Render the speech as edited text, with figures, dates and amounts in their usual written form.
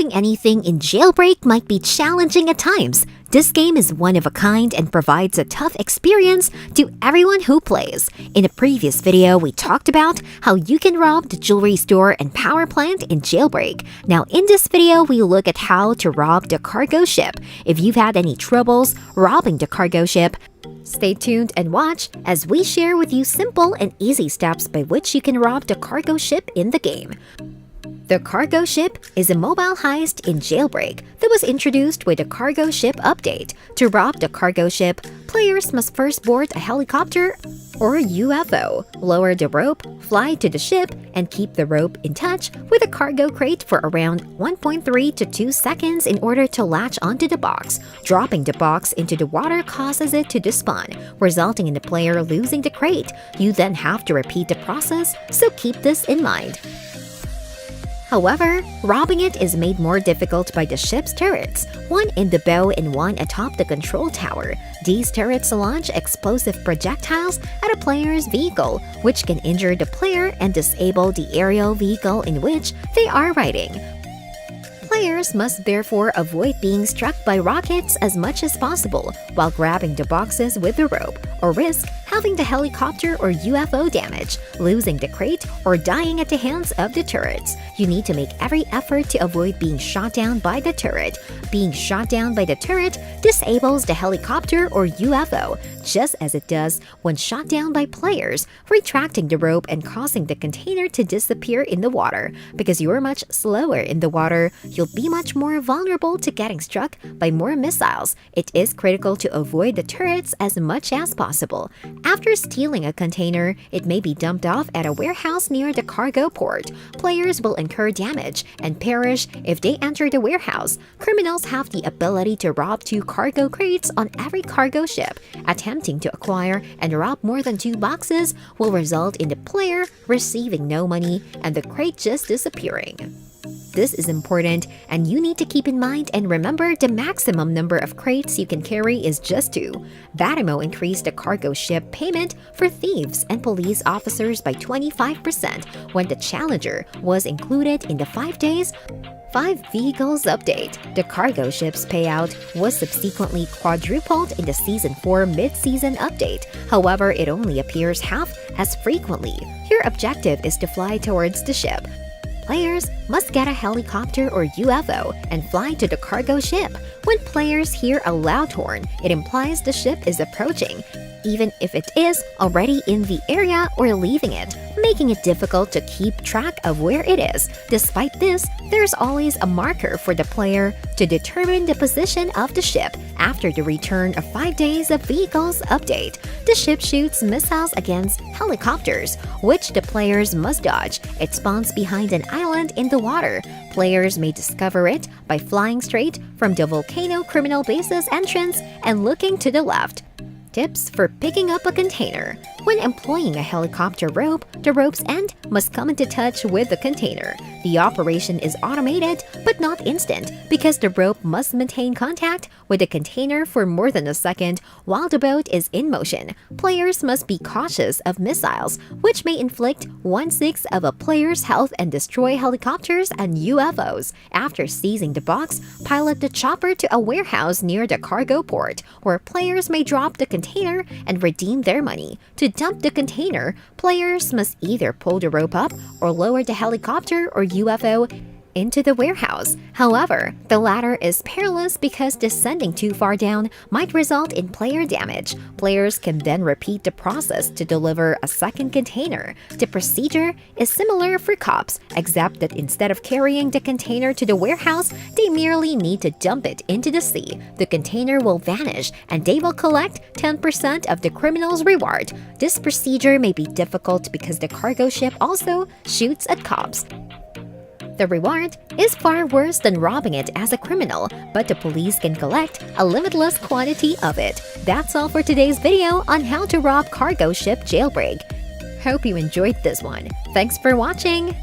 Robbing anything in Jailbreak might be challenging at times. This game is one of a kind and provides a tough experience to everyone who plays. In a previous video, we talked about how you can rob the jewelry store and power plant in Jailbreak. Now in this video, we look at how to rob the cargo ship. If you've had any troubles robbing the cargo ship, stay tuned and watch as we share with you simple and easy steps by which you can rob the cargo ship in the game. The cargo ship is a mobile heist in Jailbreak that was introduced with the cargo ship update. To rob the cargo ship, players must first board a helicopter or a UFO, lower the rope, fly to the ship, and keep the rope in touch with a cargo crate for around 1.3 to 2 seconds in order to latch onto the box. Dropping the box into the water causes it to despawn, resulting in the player losing the crate. You then have to repeat the process, so keep this in mind. However, robbing it is made more difficult by the ship's turrets, one in the bow and one atop the control tower. These turrets launch explosive projectiles at a player's vehicle, which can injure the player and disable the aerial vehicle in which they are riding. Players must therefore avoid being struck by rockets as much as possible while grabbing the boxes with the rope, or risk having the helicopter or UFO damage, losing the crate, or dying at the hands of the turrets. You need to make every effort to avoid being shot down by the turret. Being shot down by the turret disables the helicopter or UFO, just as it does when shot down by players, retracting the rope and causing the container to disappear in the water. Because you're much slower in the water, you'll be much more vulnerable to getting struck by more missiles. It is critical to avoid the turrets as much as possible. After stealing a container, it may be dumped off at a warehouse near the cargo port. Players will incur damage and perish if they enter the warehouse. Criminals have the ability to rob 2 cargo crates on every cargo ship. Attempting to acquire and rob more than 2 boxes will result in the player receiving no money and the crate just disappearing. This is important, and you need to keep in mind and remember the maximum number of crates you can carry is just 2. Vatimo increased the cargo ship payment for thieves and police officers by 25% when the Challenger was included in the 5 days 5 vehicles update. The cargo ship's payout was subsequently quadrupled in the Season 4 mid-season update. However, it only appears half as frequently. Your objective is to fly towards the ship. Players must get a helicopter or UFO and fly to the cargo ship. When players hear a loud horn, it implies the ship is approaching, even if it is already in the area or leaving it, making it difficult to keep track of where it is. Despite this, there's always a marker for the player to determine the position of the ship. After the return of 5 days of vehicles update, the ship shoots missiles against helicopters, which the players must dodge. It spawns behind an island in the water. Players may discover it by flying straight from the Volcano Criminal Base's entrance and looking to the left. Tips for picking up a container. When employing a helicopter rope, the rope's end must come into touch with the container. The operation is automated but not instant because the rope must maintain contact with the container for more than a second while the boat is in motion. Players must be cautious of missiles, which may inflict 1/6 of a player's health and destroy helicopters and UFOs. After seizing the box, pilot the chopper to a warehouse near the cargo port, where players may drop the container and redeem their money. To dump the container, players must either pull the rope up or lower the helicopter or UFO into the warehouse. However, the latter is perilous because descending too far down might result in player damage. Players can then repeat the process to deliver a second container. The procedure is similar for cops, except that instead of carrying the container to the warehouse, they merely need to dump it into the sea. The container will vanish and they will collect 10% of the criminal's reward. This procedure may be difficult because the cargo ship also shoots at cops. The reward is far worse than robbing it as a criminal, but the police can collect a limitless quantity of it. That's all for today's video on how to rob cargo ship Jailbreak. Hope you enjoyed this one. Thanks for watching!